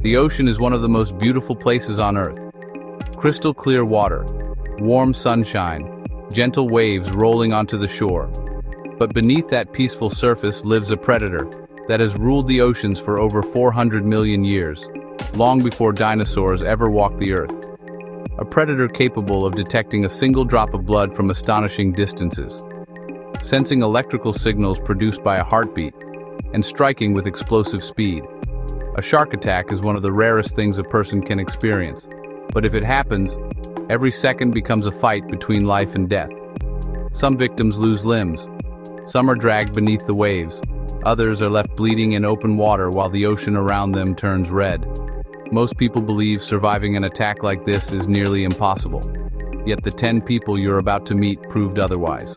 The ocean is one of the most beautiful places on Earth. Crystal clear water, warm sunshine, gentle waves rolling onto the shore. But beneath that peaceful surface lives a predator that has ruled the oceans for over 400 million years, long before dinosaurs ever walked the Earth. A predator capable of detecting a single drop of blood from astonishing distances, sensing electrical signals produced by a heartbeat, and striking with explosive speed. A shark attack is one of the rarest things a person can experience, but if it happens, every second becomes a fight between life and death. Some victims lose limbs, some are dragged beneath the waves, others are left bleeding in open water while the ocean around them turns red. Most people believe surviving an attack like this is nearly impossible, yet the 10 people you're about to meet proved otherwise.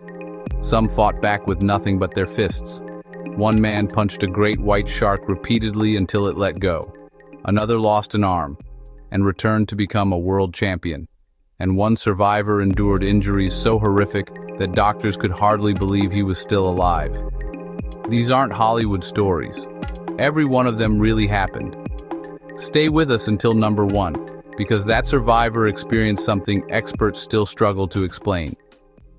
Some fought back with nothing but their fists. One man punched a great white shark repeatedly until it let go. Another lost an arm and returned to become a world champion. And one survivor endured injuries so horrific that doctors could hardly believe he was still alive. These aren't Hollywood stories. Every one of them really happened. Stay with us until number 1, because that survivor experienced something experts still struggle to explain.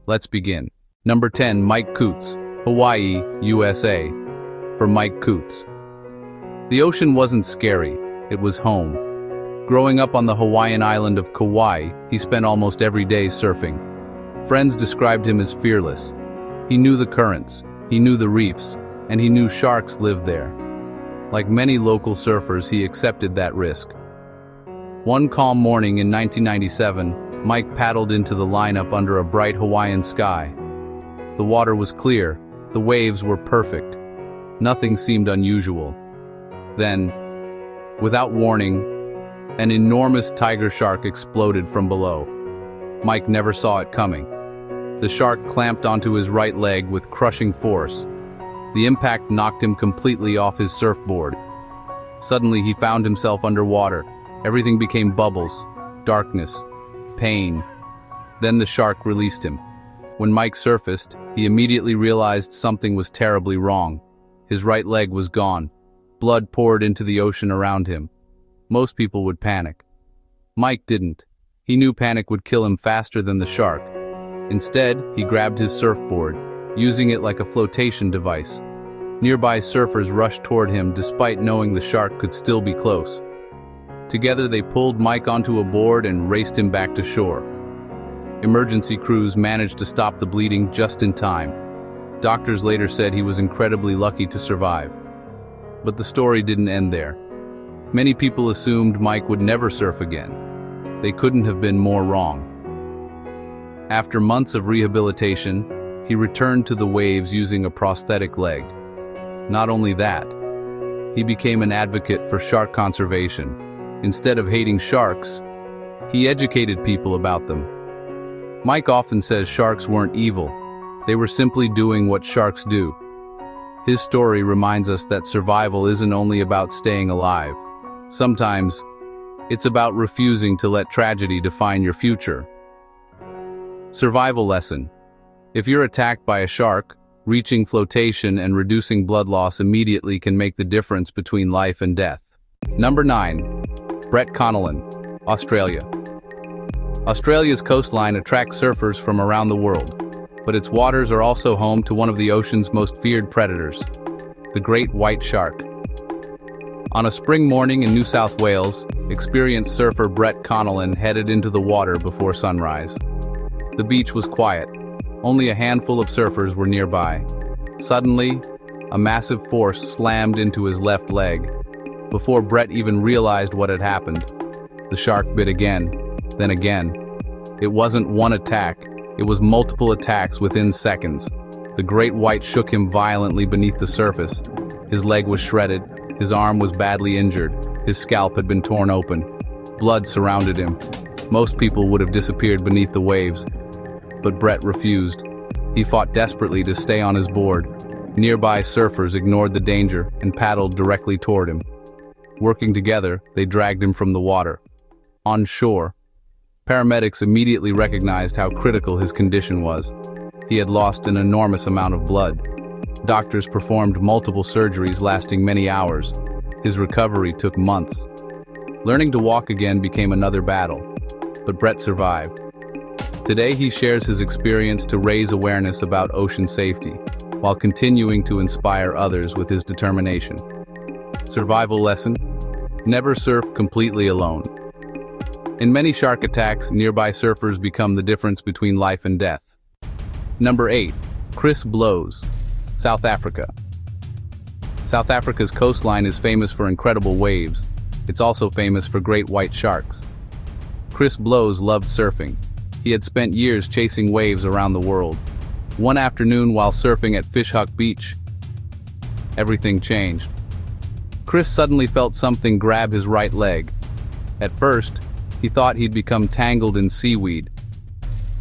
Let's begin. Number 10, Mike Coots, Hawaii, USA. For Mike Coots. The ocean wasn't scary, it was home. Growing up on the Hawaiian island of Kauai, he spent almost every day surfing. Friends described him as fearless. He knew the currents, he knew the reefs, and he knew sharks lived there. Like many local surfers, he accepted that risk. One calm morning in 1997, Mike paddled into the lineup under a bright Hawaiian sky. The water was clear, the waves were perfect. Nothing seemed unusual. Then, without warning, an enormous tiger shark exploded from below. Mike never saw it coming. The shark clamped onto his right leg with crushing force. The impact knocked him completely off his surfboard. Suddenly he found himself underwater. Everything became bubbles, darkness, pain. Then the shark released him. When Mike surfaced, he immediately realized something was terribly wrong. His right leg was gone. Blood poured into the ocean around him. Most people would panic. Mike didn't. He knew panic would kill him faster than the shark. Instead, he grabbed his surfboard, using it like a flotation device. Nearby surfers rushed toward him despite knowing the shark could still be close. Together they pulled Mike onto a board and raced him back to shore. Emergency crews managed to stop the bleeding just in time. Doctors later said he was incredibly lucky to survive. But the story didn't end there. Many people assumed Mike would never surf again. They couldn't have been more wrong. After months of rehabilitation, he returned to the waves using a prosthetic leg. Not only that, he became an advocate for shark conservation. Instead of hating sharks, he educated people about them. Mike often says sharks weren't evil. They were simply doing what sharks do. His story reminds us that survival isn't only about staying alive. Sometimes, it's about refusing to let tragedy define your future. Survival lesson. If you're attacked by a shark, reaching flotation and reducing blood loss immediately can make the difference between life and death. Number 9. Brett Connellan, Australia. Australia's coastline attracts surfers from around the world, but its waters are also home to one of the ocean's most feared predators, the great white shark. On a spring morning in New South Wales, experienced surfer Brett Connellan headed into the water before sunrise. The beach was quiet. Only a handful of surfers were nearby. Suddenly, a massive force slammed into his left leg. Before Brett even realized what had happened, the shark bit again, then again. It wasn't one attack, it was multiple attacks within seconds. The great white shook him violently beneath the surface. His leg was shredded, his arm was badly injured, his scalp had been torn open. Blood surrounded him. Most people would have disappeared beneath the waves, but Brett refused. He fought desperately to stay on his board. Nearby surfers ignored the danger and paddled directly toward him. Working together, they dragged him from the water. On shore, paramedics immediately recognized how critical his condition was. He had lost an enormous amount of blood. Doctors performed multiple surgeries lasting many hours. His recovery took months. Learning to walk again became another battle, but Brett survived. Today he shares his experience to raise awareness about ocean safety, while continuing to inspire others with his determination. Survival lesson: never surf completely alone. In many shark attacks, nearby surfers become the difference between life and death. Number 8. Chris blows. South Africa. South Africa's coastline is famous for incredible waves. It's also famous for great white sharks. Chris Blows loved surfing. He had spent years chasing waves around the world. One afternoon while surfing at Fishhook Beach, everything changed. Chris suddenly felt something grab his right leg. At first, he thought he'd become tangled in seaweed.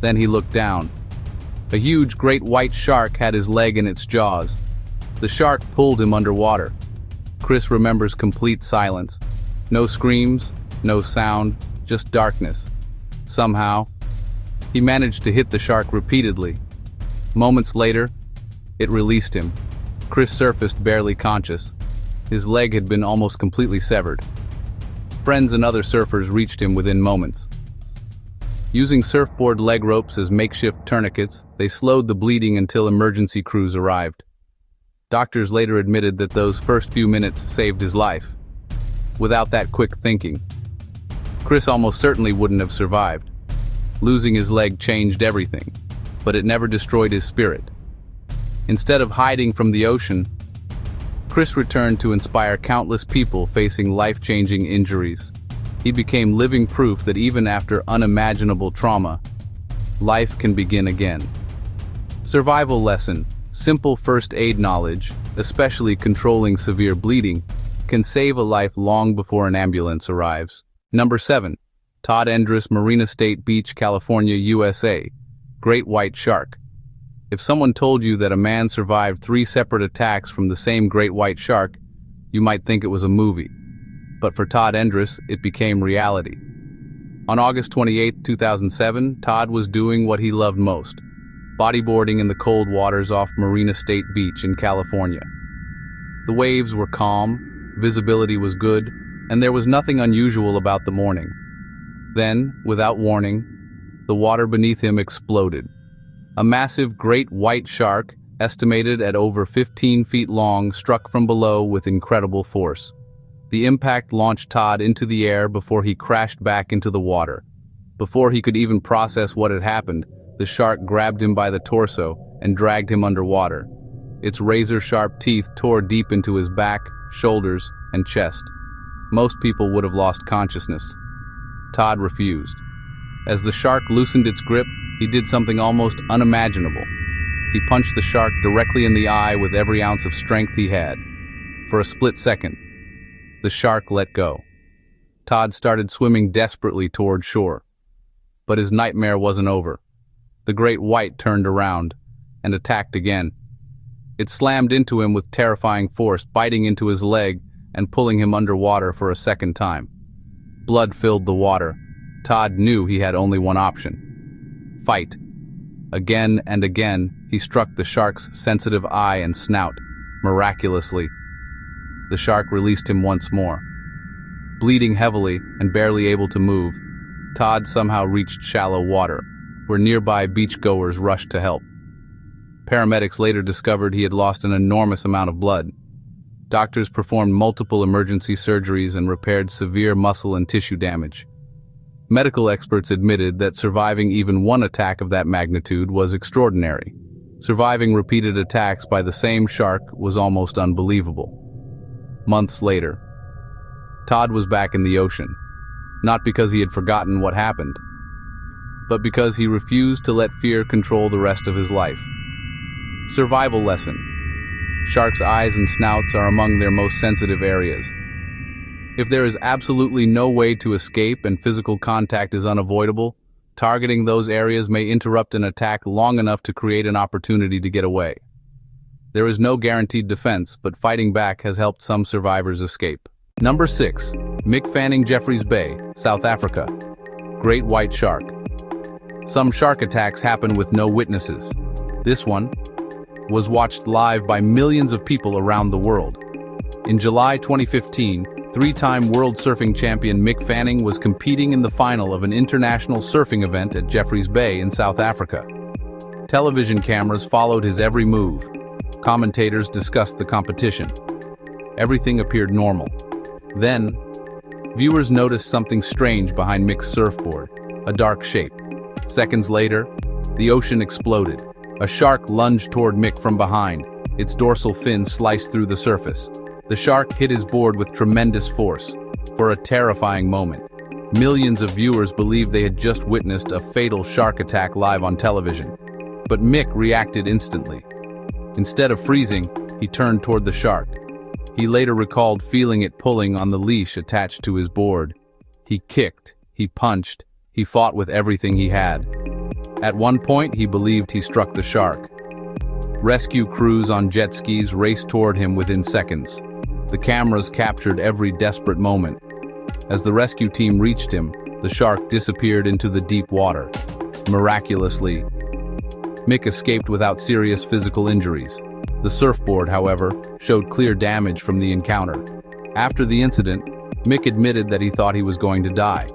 Then he looked down. A huge great white shark had his leg in its jaws. The shark pulled him underwater. Chris remembers complete silence. No screams, no sound, just darkness. Somehow, he managed to hit the shark repeatedly. Moments later, it released him. Chris surfaced barely conscious. His leg had been almost completely severed. Friends and other surfers reached him within moments. Using surfboard leg ropes as makeshift tourniquets, they slowed the bleeding until emergency crews arrived. Doctors later admitted that those first few minutes saved his life. Without that quick thinking, Chris almost certainly wouldn't have survived. Losing his leg changed everything, but it never destroyed his spirit. Instead of hiding from the ocean, Chris returned to inspire countless people facing life-changing injuries. He became living proof that even after unimaginable trauma, life can begin again. Survival lesson: simple first aid knowledge, especially controlling severe bleeding, can save a life long before an ambulance arrives. Number 7. Todd Endris, Marina State Beach, California, USA. Great white shark. If someone told you that a man survived 3 separate attacks from the same great white shark, you might think it was a movie. But for Todd Endris, it became reality. On August 28, 2007, Todd was doing what he loved most: bodyboarding in the cold waters off Marina State Beach in California. The waves were calm, visibility was good, and there was nothing unusual about the morning. Then, without warning, the water beneath him exploded. A massive great white shark, estimated at over 15 feet long, struck from below with incredible force. The impact launched Todd into the air before he crashed back into the water. Before he could even process what had happened, the shark grabbed him by the torso and dragged him underwater. Its razor-sharp teeth tore deep into his back, shoulders, and chest. Most people would have lost consciousness. Todd refused. As the shark loosened its grip, he did something almost unimaginable. He punched the shark directly in the eye with every ounce of strength he had. For a split second, the shark let go. Todd started swimming desperately toward shore. But his nightmare wasn't over. The great white turned around and attacked again. It slammed into him with terrifying force, biting into his leg and pulling him underwater for a second time. Blood filled the water. Todd knew he had only one option: fight. Again and again, he struck the shark's sensitive eye and snout. Miraculously, the shark released him once more. Bleeding heavily and barely able to move, Todd somehow reached shallow water, where nearby beachgoers rushed to help. Paramedics later discovered he had lost an enormous amount of blood. Doctors performed multiple emergency surgeries and repaired severe muscle and tissue damage. Medical experts admitted that surviving even one attack of that magnitude was extraordinary. Surviving repeated attacks by the same shark was almost unbelievable. Months later, Todd was back in the ocean, not because he had forgotten what happened, but because he refused to let fear control the rest of his life. Survival lesson: sharks' eyes and snouts are among their most sensitive areas. If there is absolutely no way to escape and physical contact is unavoidable, targeting those areas may interrupt an attack long enough to create an opportunity to get away. There is no guaranteed defense, but fighting back has helped some survivors escape. Number 6. Mick Fanning, Jeffreys Bay, South Africa. Great white shark. Some shark attacks happen with no witnesses. This one was watched live by millions of people around the world. In July 2015, Three-time world surfing champion Mick Fanning was competing in the final of an international surfing event at Jeffreys Bay in South Africa. Television cameras followed his every move. Commentators discussed the competition. Everything appeared normal. Then, viewers noticed something strange behind Mick's surfboard, a dark shape. Seconds later, the ocean exploded. A shark lunged toward Mick from behind. Its dorsal fin sliced through the surface. The shark hit his board with tremendous force. For a terrifying moment, millions of viewers believed they had just witnessed a fatal shark attack live on television. But Mick reacted instantly. Instead of freezing, he turned toward the shark. He later recalled feeling it pulling on the leash attached to his board. He kicked, he punched, he fought with everything he had. At one point, he believed he struck the shark. Rescue crews on jet skis raced toward him within seconds. The cameras captured every desperate moment. As the rescue team reached him, the shark disappeared into the deep water. Miraculously, Mick escaped without serious physical injuries. The surfboard, however, showed clear damage from the encounter. After the incident, Mick admitted that he thought he was going to die.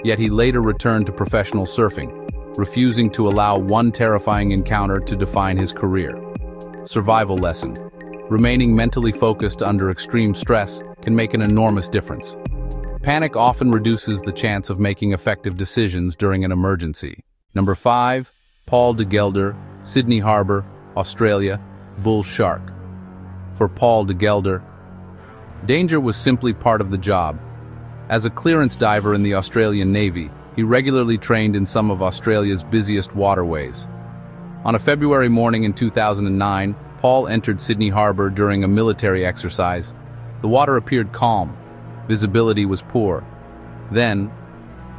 Yet he later returned to professional surfing, refusing to allow one terrifying encounter to define his career. Survival lesson. Remaining mentally focused under extreme stress can make an enormous difference. Panic often reduces the chance of making effective decisions during an emergency. Number 5. Paul de Gelder, Sydney Harbour, Australia, bull shark. For Paul de Gelder, danger was simply part of the job. As a clearance diver in the Australian Navy, he regularly trained in some of Australia's busiest waterways. On a February morning in 2009, Paul entered Sydney Harbour during a military exercise. The water appeared calm. Visibility was poor. Then,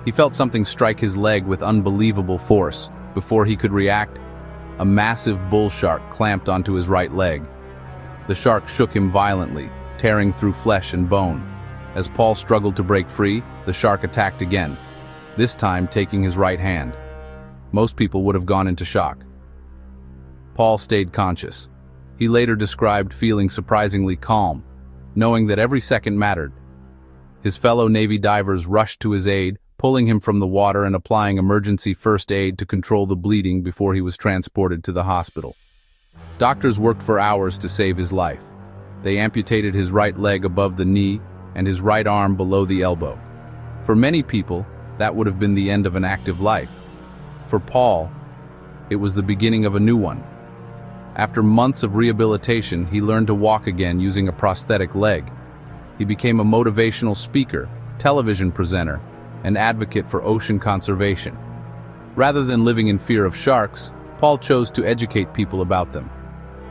he felt something strike his leg with unbelievable force. Before he could react, a massive bull shark clamped onto his right leg. The shark shook him violently, tearing through flesh and bone. As Paul struggled to break free, the shark attacked again, this time taking his right hand. Most people would have gone into shock. Paul stayed conscious. He later described feeling surprisingly calm, knowing that every second mattered. His fellow Navy divers rushed to his aid, pulling him from the water and applying emergency first aid to control the bleeding before he was transported to the hospital. Doctors worked for hours to save his life. They amputated his right leg above the knee and his right arm below the elbow. For many people, that would have been the end of an active life. For Paul, it was the beginning of a new one. After months of rehabilitation, he learned to walk again using a prosthetic leg. He became a motivational speaker, television presenter, and advocate for ocean conservation. Rather than living in fear of sharks, Paul chose to educate people about them.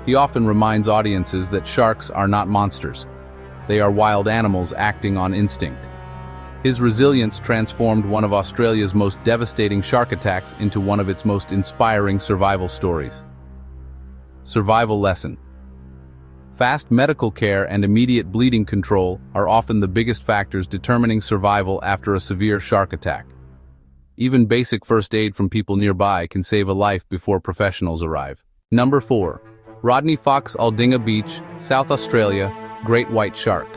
He often reminds audiences that sharks are not monsters. They are wild animals acting on instinct. His resilience transformed one of Australia's most devastating shark attacks into one of its most inspiring survival stories. Survival lesson. Fast medical care and immediate bleeding control are often the biggest factors determining survival after a severe shark attack. Even basic first aid from people nearby can save a life before professionals arrive. Number 4. Rodney Fox, Aldinga Beach, South Australia, Great White Shark.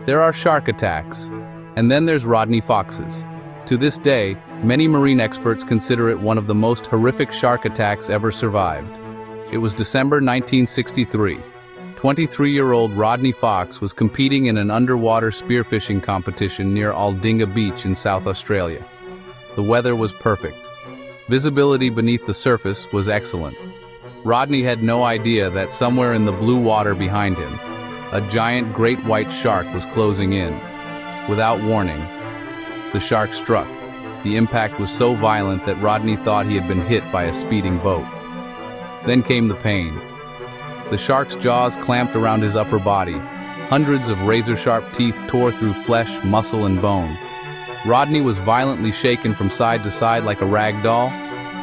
There are shark attacks, and then there's Rodney Fox's. To this day, many marine experts consider it one of the most horrific shark attacks ever survived. It was December 1963. 23-year-old Rodney Fox was competing in an underwater spearfishing competition near Aldinga Beach in South Australia. The weather was perfect. Visibility beneath the surface was excellent. Rodney had no idea that somewhere in the blue water behind him, a giant great white shark was closing in. Without warning, the shark struck. The impact was so violent that Rodney thought he had been hit by a speeding boat. Then came the pain. The shark's jaws clamped around his upper body. Hundreds of razor-sharp teeth tore through flesh, muscle, and bone. Rodney was violently shaken from side to side like a rag doll.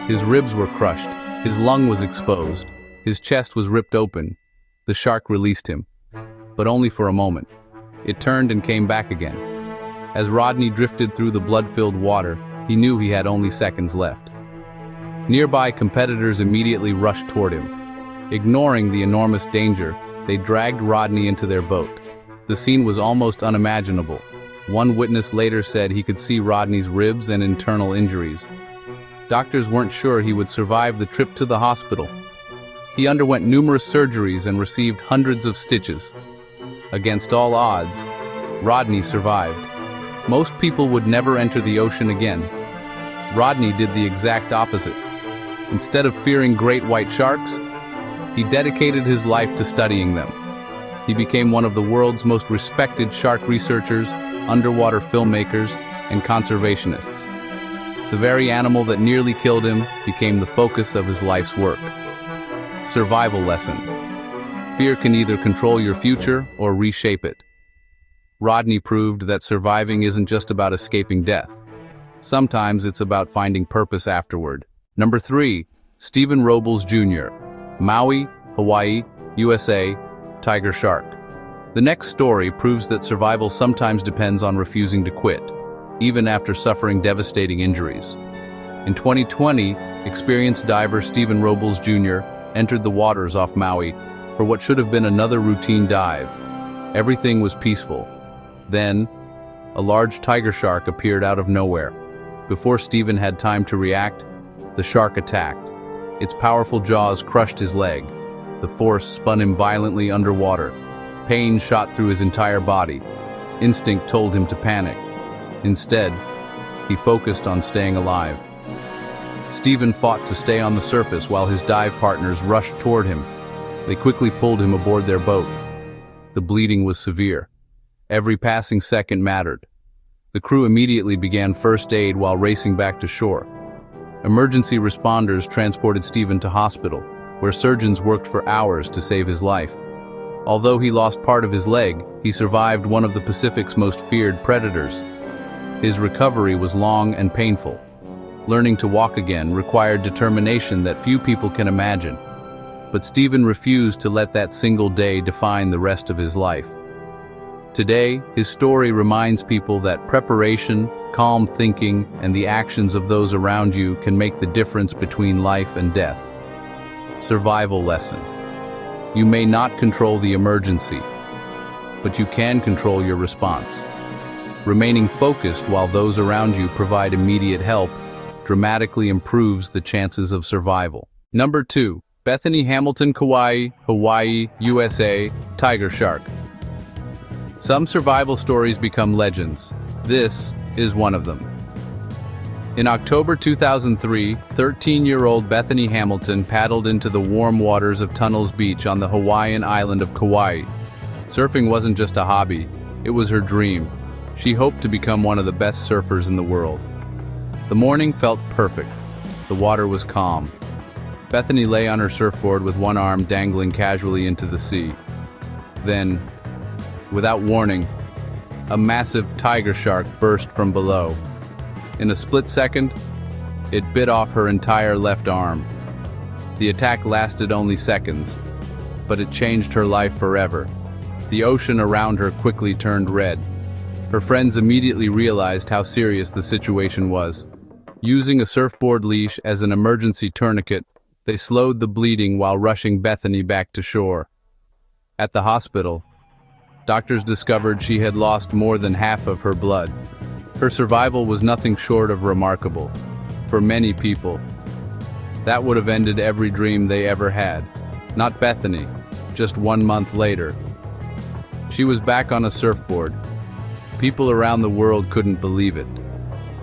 His ribs were crushed. His lung was exposed. His chest was ripped open. The shark released him, but only for a moment. It turned and came back again. As Rodney drifted through the blood-filled water, he knew he had only seconds left. Nearby competitors immediately rushed toward him. Ignoring the enormous danger, they dragged Rodney into their boat. The scene was almost unimaginable. One witness later said he could see Rodney's ribs and internal injuries. Doctors weren't sure he would survive the trip to the hospital. He underwent numerous surgeries and received hundreds of stitches. Against all odds, Rodney survived. Most people would never enter the ocean again. Rodney did the exact opposite. Instead of fearing great white sharks, he dedicated his life to studying them. He became one of the world's most respected shark researchers, underwater filmmakers, and conservationists. The very animal that nearly killed him became the focus of his life's work. Survival lesson. Fear can either control your future or reshape it. Rodney proved that surviving isn't just about escaping death. Sometimes it's about finding purpose afterward. Number 3, Stephen Robles Jr., Maui, Hawaii, USA, tiger shark. The next story proves that survival sometimes depends on refusing to quit, even after suffering devastating injuries. In 2020, experienced diver Stephen Robles Jr. entered the waters off Maui for what should have been another routine dive. Everything was peaceful. Then, a large tiger shark appeared out of nowhere. Before Stephen had time to react, the shark attacked. Its powerful jaws crushed his leg. The force spun him violently underwater. Pain shot through his entire body. Instinct told him to panic. Instead, he focused on staying alive. Stephen fought to stay on the surface while his dive partners rushed toward him. They quickly pulled him aboard their boat. The bleeding was severe. Every passing second mattered. The crew immediately began first aid while racing back to shore. Emergency responders transported Stephen to hospital, where surgeons worked for hours to save his life. Although he lost part of his leg, he survived one of the Pacific's most feared predators. His recovery was long and painful. Learning to walk again required determination that few people can imagine. But Stephen refused to let that single day define the rest of his life. Today, his story reminds people that preparation, calm thinking, and the actions of those around you can make the difference between life and death. Survival lesson. You may not control the emergency, but you can control your response. Remaining focused while those around you provide immediate help dramatically improves the chances of survival. Number 2, Bethany Hamilton, Kauai, Hawaii, USA, tiger shark. Some survival stories become legends. This is one of them. In October 2003, 13-year-old Bethany Hamilton paddled into the warm waters of Tunnels Beach on the Hawaiian island of Kauai. Surfing wasn't just a hobby, it was her dream. She hoped to become one of the best surfers in the world. The morning felt perfect. The water was calm. Bethany lay on her surfboard with one arm dangling casually into the sea. Then, without warning, a massive tiger shark burst from below. In a split second, it bit off her entire left arm. The attack lasted only seconds, but it changed her life forever. The ocean around her quickly turned red. Her friends immediately realized how serious the situation was. Using a surfboard leash as an emergency tourniquet, they slowed the bleeding while rushing Bethany back to shore. At the hospital, doctors discovered she had lost more than half of her blood. Her survival was nothing short of remarkable. For many people, that would have ended every dream they ever had. Not Bethany, just 1 month later. She was back on a surfboard. People around the world couldn't believe it.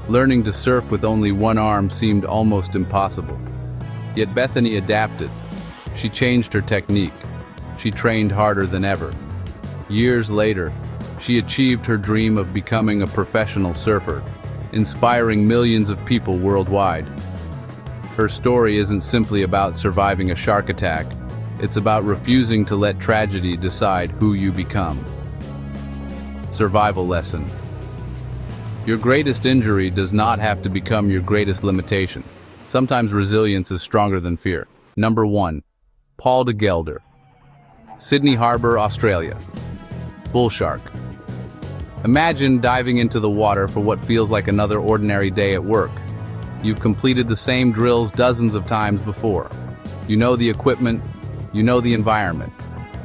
Learning to surf with only one arm seemed almost impossible. Yet Bethany adapted. She changed her technique. She trained harder than ever. Years later, she achieved her dream of becoming a professional surfer, inspiring millions of people worldwide. Her story isn't simply about surviving a shark attack. It's about refusing to let tragedy decide who you become. Survival lesson. Your greatest injury does not have to become your greatest limitation. Sometimes resilience is stronger than fear. Number 1. Paul de Gelder, Sydney Harbour, Australia. Bull shark. Imagine diving into the water for what feels like another ordinary day at work. You've completed the same drills dozens of times before. You know the equipment, you know the environment.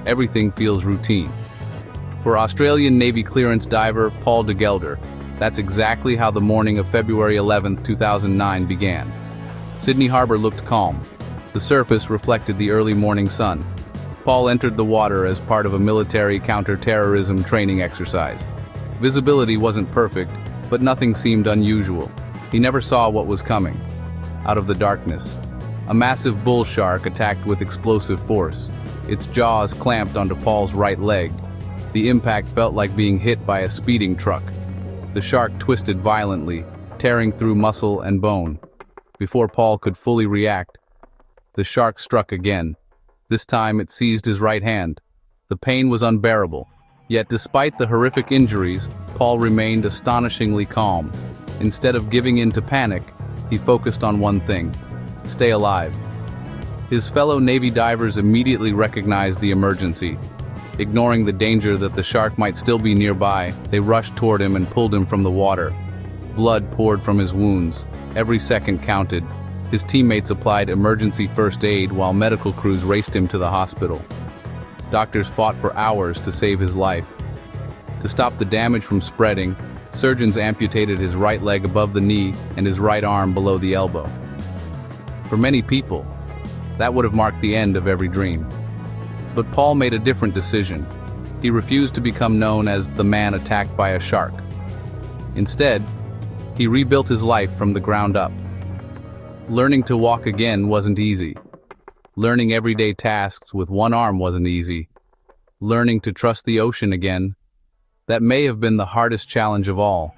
Everything feels routine. For Australian Navy clearance diver Paul de Gelder, that's exactly how the morning of February 11, 2009 began. Sydney Harbour looked calm. The surface reflected the early morning sun. Paul entered the water as part of a military counter-terrorism training exercise. Visibility wasn't perfect, but nothing seemed unusual. He never saw what was coming. Out of the darkness, a massive bull shark attacked with explosive force. Its jaws clamped onto Paul's right leg. The impact felt like being hit by a speeding truck. The shark twisted violently, tearing through muscle and bone. Before Paul could fully react, the shark struck again. This time it seized his right hand. The pain was unbearable. Yet despite the horrific injuries, Paul remained astonishingly calm. Instead of giving in to panic, he focused on one thing: stay alive. His fellow Navy divers immediately recognized the emergency. Ignoring the danger that the shark might still be nearby, they rushed toward him and pulled him from the water. Blood poured from his wounds. Every second counted. His teammates applied emergency first aid while medical crews raced him to the hospital. Doctors fought for hours to save his life. To stop the damage from spreading, surgeons amputated his right leg above the knee and his right arm below the elbow. For many people, that would have marked the end of every dream. But Paul made a different decision. He refused to become known as the man attacked by a shark. Instead, he rebuilt his life from the ground up. Learning to walk again wasn't easy. Learning everyday tasks with one arm wasn't easy. Learning to trust the ocean again, that may have been the hardest challenge of all.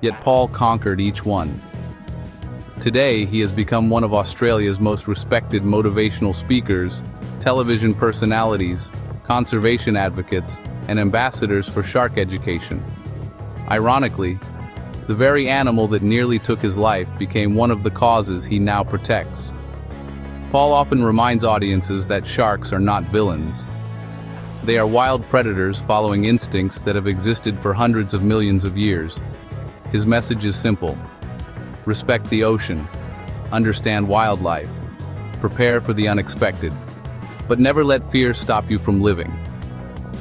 Yet Paul conquered each one. Today, he has become one of Australia's most respected motivational speakers, television personalities, conservation advocates, and ambassadors for shark education. Ironically, the very animal that nearly took his life became one of the causes he now protects. Paul often reminds audiences that sharks are not villains. They are wild predators following instincts that have existed for hundreds of millions of years. His message is simple: respect the ocean, understand wildlife, prepare for the unexpected, but never let fear stop you from living.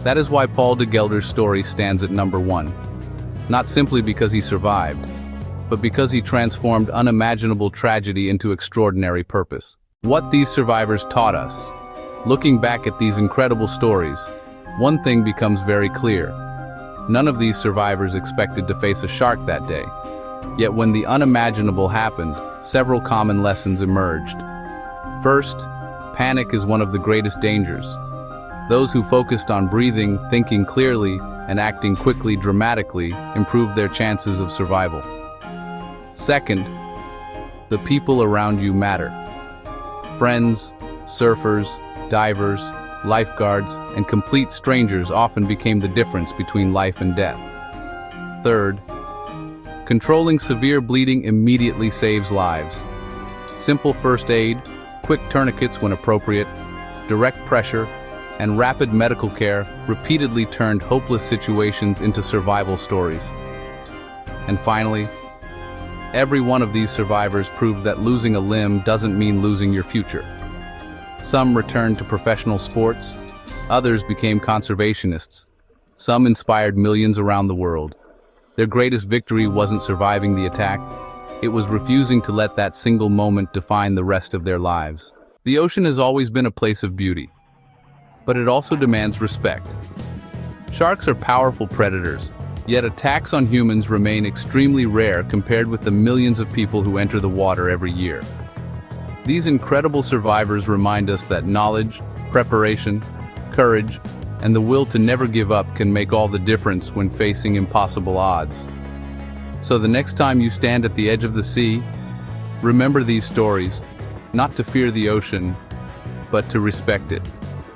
That is why Paul de Gelder's story stands at number one. Not simply because he survived, but because he transformed unimaginable tragedy into extraordinary purpose. What these survivors taught us. Looking back at these incredible stories, one thing becomes very clear. None of these survivors expected to face a shark that day. Yet when the unimaginable happened, several common lessons emerged. First, panic is one of the greatest dangers. Those who focused on breathing, thinking clearly, and acting quickly dramatically improved their chances of survival. Second, the people around you matter. Friends, surfers, divers, lifeguards, and complete strangers often became the difference between life and death. Third, controlling severe bleeding immediately saves lives. Simple first aid, quick tourniquets when appropriate, direct pressure, and rapid medical care repeatedly turned hopeless situations into survival stories. And finally, every one of these survivors proved that losing a limb doesn't mean losing your future. Some returned to professional sports, others became conservationists, some inspired millions around the world. Their greatest victory wasn't surviving the attack, it was refusing to let that single moment define the rest of their lives. The ocean has always been a place of beauty, but it also demands respect. Sharks are powerful predators, yet attacks on humans remain extremely rare compared with the millions of people who enter the water every year. These incredible survivors remind us that knowledge, preparation, courage, and the will to never give up can make all the difference when facing impossible odds. So the next time you stand at the edge of the sea, remember these stories, not to fear the ocean, but to respect it.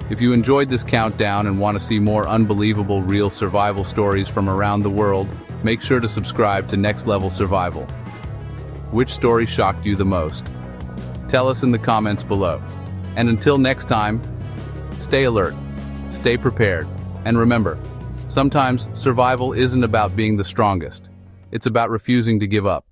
If you enjoyed this countdown and want to see more unbelievable real survival stories from around the world, make sure to subscribe to Next Level Survival. Which story shocked you the most? Tell us in the comments below. And until next time, stay alert, stay prepared, and remember, sometimes survival isn't about being the strongest. It's about refusing to give up.